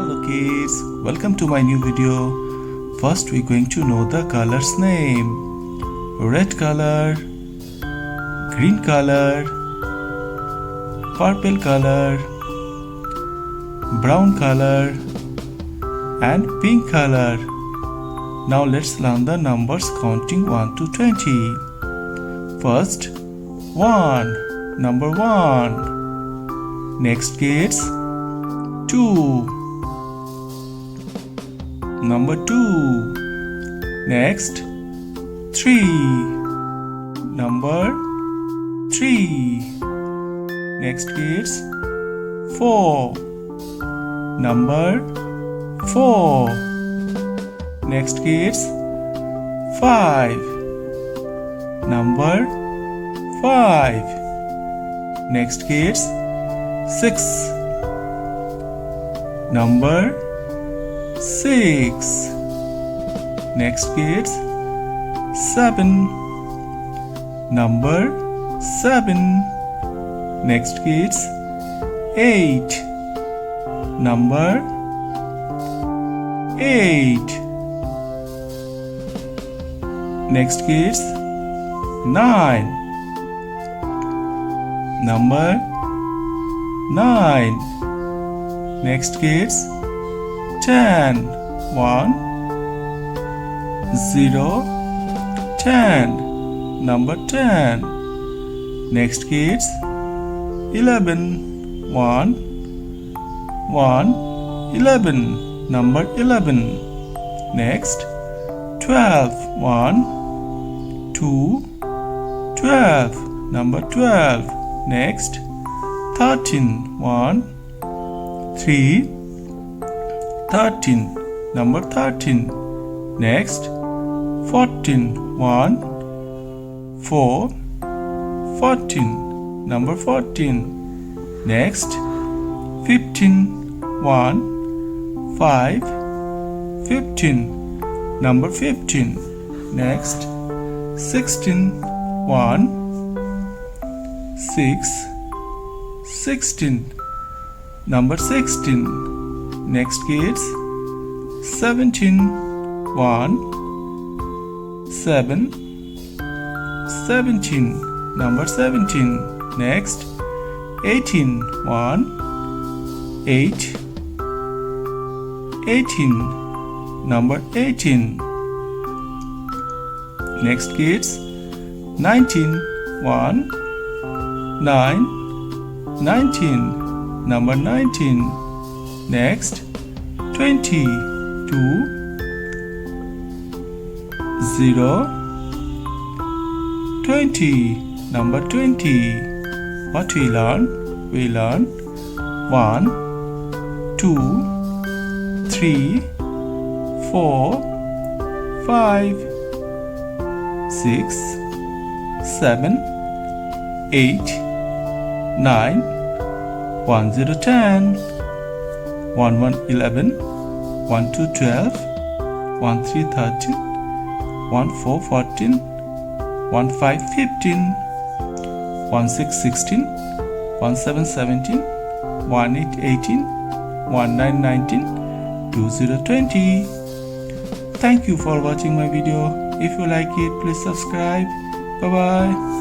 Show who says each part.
Speaker 1: Hello kids, welcome to my new video. First we're going to know the colors name. Red color, green color, purple color, brown color and pink color. Now let's learn the numbers counting 1 to 20. First, 1, number 1. Next kids, 2, number 2. Next, 3, number 3. Next kids, 4, number 4. Next kids, 5, number 5. Next kids, 6, number 6. Next kids, 7, number 7. Next kids, 8, number 8. Next kids, 9, number 9. Next kids, 10, 1, 0, 10, number 10. Next kids, 11, 1, 1, 11, number 11. Next, 12, 1, 2, 12, number 12. Next, 13, 1, 3, 13, number 13. Next, 14, 1, 4, 14, number 14. Next, 15, 1, 5, 15, number 15. Next, 16, 1, 6, 16, number 16. Next kids, 17, 1, 7, 17, number 17. Next, 18, 1, 8, 18, number 18. Next kids, 19, 1, 9, 19, number 19. Next, 20, 2, 0, 20, number 20. What we learn? We learn 1, 2, 3, 4, 5, 6, 7, 8, 9, 1, 0, 10, 1, 1, 11, 1, 2, 12, 1, 3, 13, 1, 4, 14, 1, 5, 15, 1, 6, 16, 1, 7, 17, 1, 8, 18, 1, 9, 19, 2, 0, 20. Thank you for watching my video. If you like it, please subscribe. Bye bye.